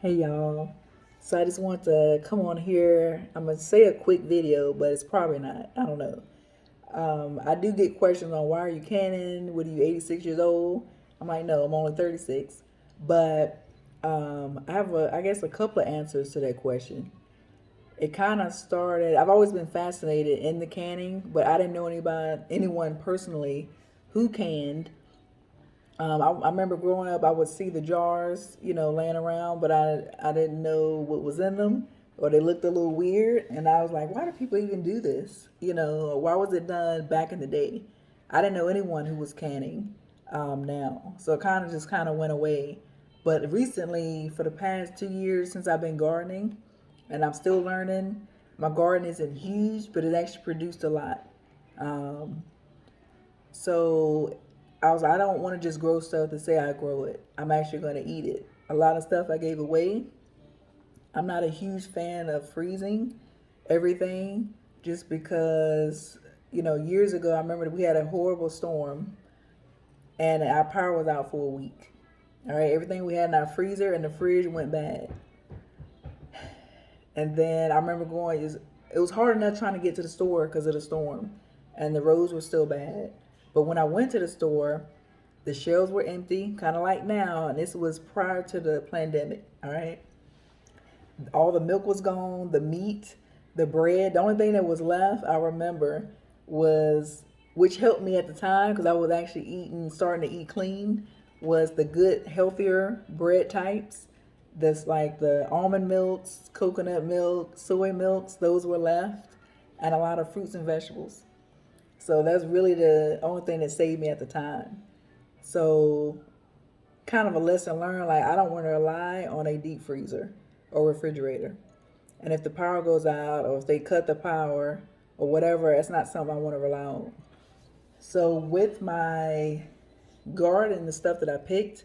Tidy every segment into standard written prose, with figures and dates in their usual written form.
Hey y'all. So I just want to come on here. I'm gonna say a quick video, but it's probably not. I don't know. I do get questions on why are you canning? What are you 86 years old? I'm like, no, I'm only 36. But I have I guess a couple of answers to that question. It kind of started. I've always been fascinated in the canning, but I didn't know anyone personally who canned. I remember growing up, I would see the jars, laying around, but I didn't know what was in them, or they looked a little weird. And I was like, why do people even do this? Or why was it done back in the day? I didn't know anyone who was canning now. So it kind of went away. But recently, for the past 2 years since I've been gardening, and I'm still learning, my garden isn't huge, but it actually produced a lot. Um, so I was like, I don't want to just grow stuff to say I grow it. I'm actually going to eat it. A lot of stuff I gave away. I'm not a huge fan of freezing everything just because, years ago, I remember we had a horrible storm and our power was out for a week. All right, everything we had in our freezer and the fridge went bad. And then I remember it was hard enough trying to get to the store because of the storm and the roads were still bad. But when I went to the store, the shelves were empty, kind of like now, and this was prior to the pandemic. All right, all the milk was gone, the meat, the bread. The only thing that was left, I remember, was which helped me at the time because I was actually starting to eat clean, was the good, healthier bread types. That's like the almond milks, coconut milk, soy milks. Those were left, and a lot of fruits and vegetables. So that's really the only thing that saved me at the time. So, kind of a lesson learned, like I don't want to rely on a deep freezer or refrigerator. And if the power goes out or if they cut the power or whatever, it's not something I want to rely on. So, with my garden, the stuff that I picked,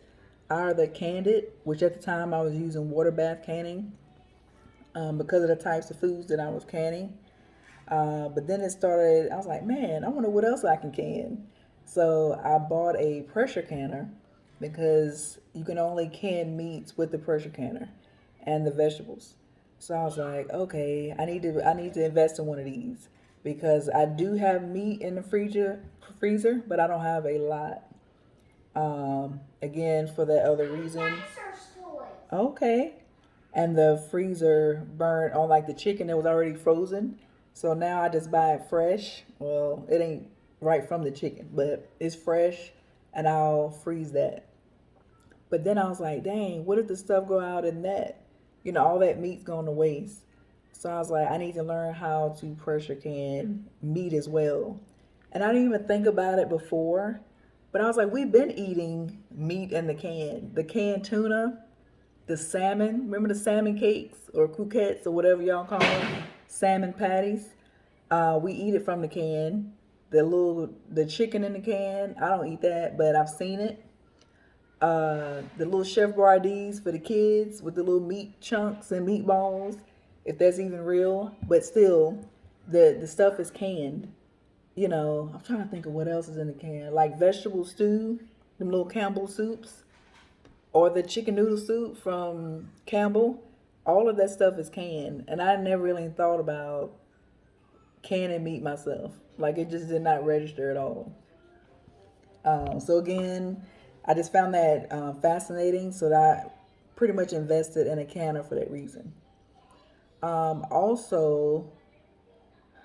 I either canned it, which at the time I was using water bath canning because of the types of foods that I was canning. But then it started, I was like, man, I wonder what else I can can. So I bought a pressure canner because you can only can meats with the pressure canner and the vegetables. So I was like, okay, I need to invest in one of these because I do have meat in the freezer, but I don't have a lot. Again, for that other reason. Okay. And the freezer burned on like the chicken that was already frozen. So now I just buy it fresh. Well, it ain't right from the chicken, but it's fresh and I'll freeze that. But then I was like, dang, what if the stuff go out in that? All that meat's going to waste. So I was like, I need to learn how to pressure can meat as well. And I didn't even think about it before, but I was like, we've been eating meat in the can. The canned tuna, the salmon. Remember the salmon cakes or croquettes or whatever y'all call them? Salmon patties. We eat it from the can. The chicken in the can. I don't eat that, but I've seen it. The little Chef Boyardees for the kids with the little meat chunks and meatballs, if that's even real. But still, the stuff is canned. I'm trying to think of what else is in the can. Like vegetable stew, them little Campbell soups, or the chicken noodle soup from Campbell. All of that stuff is canned, and I never really thought about canning meat myself. Like it just did not register at all. So again, I just found that fascinating. So that I pretty much invested in a canner for that reason. Also,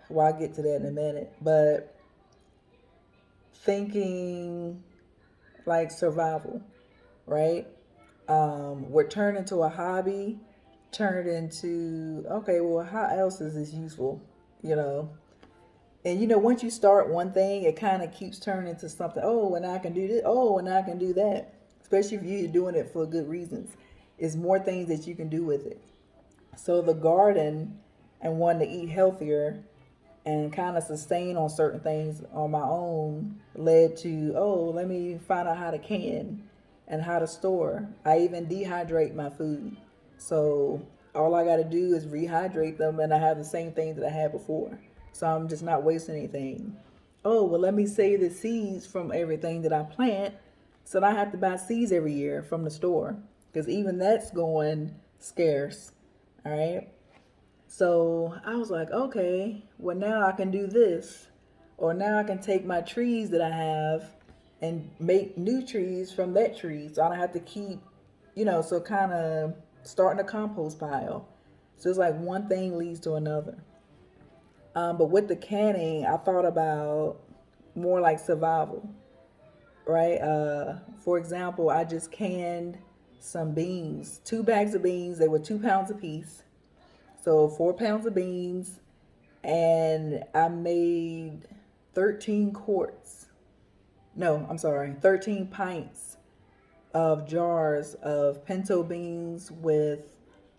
well, I'll get to that in a minute, but thinking like survival, right? What turned into a hobby turned into, okay, well, how else is this useful? You know, and once you start one thing, it kind of keeps turning into something. Oh, and I can do this. Oh, and I can do that. Especially if you're doing it for good reasons. It's more things that you can do with it. So the garden and wanting to eat healthier and kind of sustain on certain things on my own led to, oh, let me find out how to can and how to store. I even dehydrate my food. So all I got to do is rehydrate them and I have the same things that I had before. So I'm just not wasting anything. Oh, well, let me save the seeds from everything that I plant so that I have to buy seeds every year from the store. Because even that's going scarce. All right. So I was like, okay, well, now I can do this. Or now I can take my trees that I have and make new trees from that tree. So I don't have to keep, so kind of starting a compost pile. So it's like one thing leads to another. But with the canning, I thought about more like survival, right? For example, I just canned some beans, 2 bags of beans. They were 2 pounds a piece. So 4 pounds of beans, and I made 13 quarts. No, I'm sorry, 13 pints of jars of pinto beans with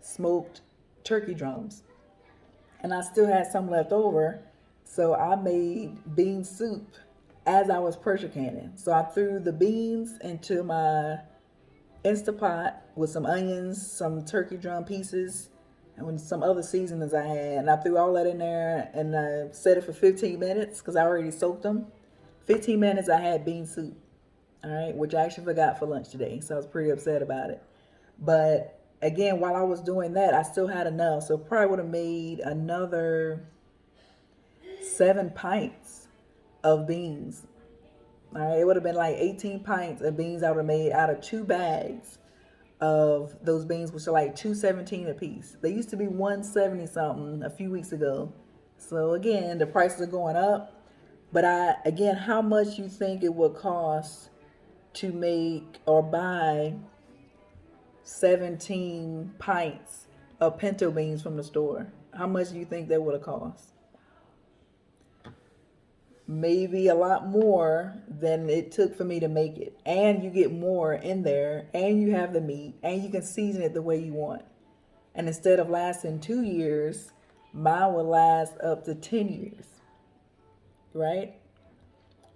smoked turkey drums. And I still had some left over, so I made bean soup as I was pressure canning. So I threw the beans into my Instapot with some onions, some turkey drum pieces, and some other seasonings I had. And I threw all that in there and I set it for 15 minutes because I already soaked them. 15 minutes I had bean soup, all right, which I actually forgot for lunch today. So I was pretty upset about it. But again, while I was doing that, I still had enough. So probably would have made another 7 pints of beans. All right, it would have been like 18 pints of beans I would have made out of 2 bags of those beans, which are like 217 a piece. They used to be 170 something a few weeks ago. So again, the prices are going up. But again, how much you think it would cost to make or buy 17 pints of pinto beans from the store? How much do you think that would have cost? Maybe a lot more than it took for me to make it. And you get more in there, and you have the meat, and you can season it the way you want. And instead of lasting 2 years, mine will last up to 10 years, right?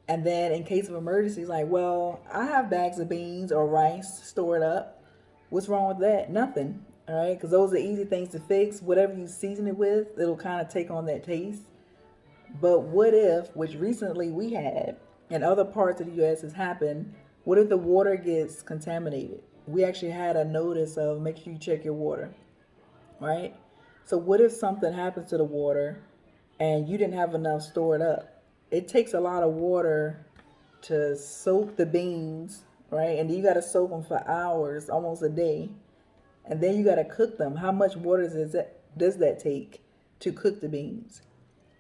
And then in case of emergencies, like, well, I have bags of beans or rice stored up. What's wrong with that? Nothing, all right? Because those are easy things to fix. Whatever you season it with, it'll kind of take on that taste. But what if, which recently we had, in other parts of the U.S. has happened, what if the water gets contaminated? We actually had a notice of make sure you check your water, right? So what if something happens to the water and you didn't have enough stored up? It takes a lot of water to soak the beans, right? And you got to soak them for hours, almost a day. And then you got to cook them. How much water does that take to cook the beans?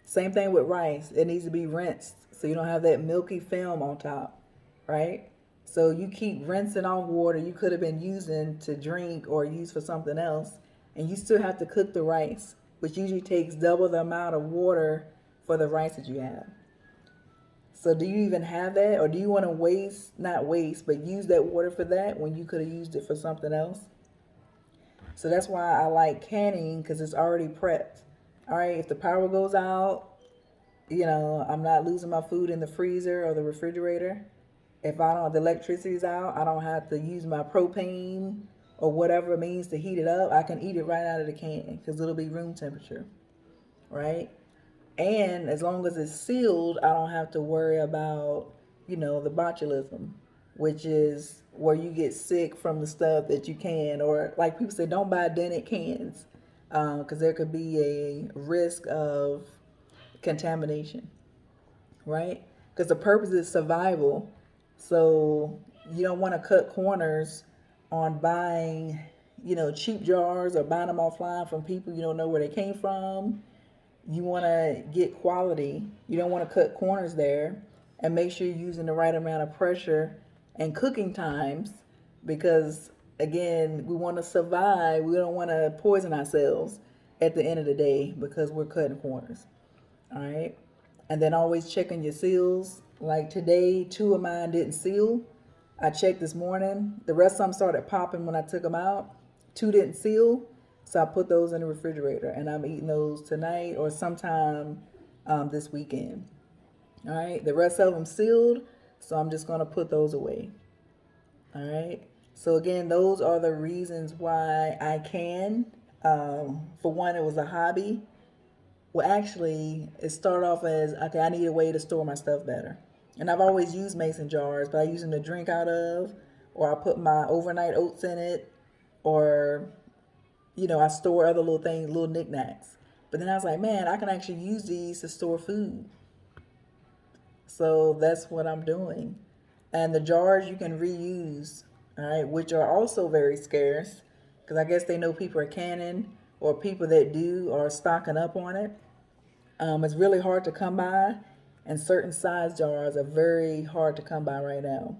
Same thing with rice. It needs to be rinsed so you don't have that milky film on top, right? So you keep rinsing off water you could have been using to drink or use for something else, and you still have to cook the rice, which usually takes double the amount of water for the rice that you have. So do you even have that, or do you want to not waste, but use that water for that when you could have used it for something else? So that's why I like canning, because it's already prepped. All right, if the power goes out, I'm not losing my food in the freezer or the refrigerator. If the electricity's out, I don't have to use my propane or whatever it means to heat it up. I can eat it right out of the can because it'll be room temperature, right? And as long as it's sealed, I don't have to worry about, the botulism, which is where you get sick from the stuff that you can, or like people say, don't buy dented cans because there could be a risk of contamination, right? Because the purpose is survival. So you don't want to cut corners on buying, cheap jars or buying them offline from people you don't know where they came from. You want to get quality. You don't want to cut corners there, and make sure you're using the right amount of pressure and cooking times, because again, we want to survive. We don't want to poison ourselves at the end of the day because we're cutting corners. All right. And then always checking your seals. Like today, 2 of mine didn't seal. I checked this morning. The rest of them started popping when I took them out. 2 didn't seal. So I put those in the refrigerator, and I'm eating those tonight or sometime this weekend. All right. The rest of them sealed. So I'm just going to put those away. All right. So again, those are the reasons why I can. For one, it was a hobby. Well, actually, it started off as, okay, I need a way to store my stuff better. And I've always used mason jars, but I use them to drink out of, or I put my overnight oats in it, or I store other little things, little knickknacks. But then I was like, man, I can actually use these to store food. So that's what I'm doing. And the jars you can reuse, all right, which are also very scarce because I guess they know people are canning or people that do are stocking up on it. It's really hard to come by, and certain size jars are very hard to come by right now.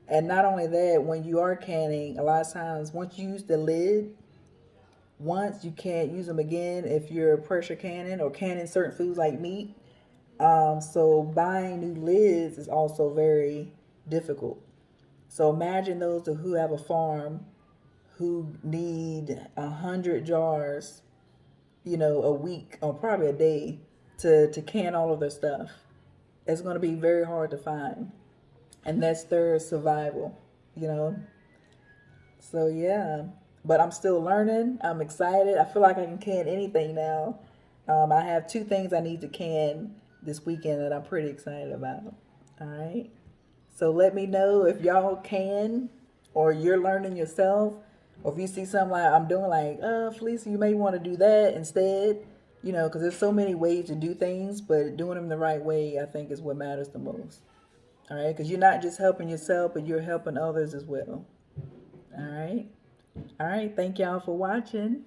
And not only that, when you are canning, a lot of times once you use the lid, once you can't use them again if you're pressure canning or canning certain foods like meat. So buying new lids is also very difficult. So imagine those who have a farm who need 100 jars, a week or probably a day to can all of their stuff. It's going to be very hard to find, and that's their survival. You know, so yeah, but I'm still learning. I'm excited. I feel like I can can anything now. I have two things I need to can this weekend that I'm pretty excited about. All right. So let me know if y'all can or you're learning yourself. Or if you see something like I'm doing, like, Phylicia, you may want to do that instead. Because there's so many ways to do things, but doing them the right way, I think, is what matters the most. All right. Because you're not just helping yourself, but you're helping others as well. All right. All right. Thank y'all for watching.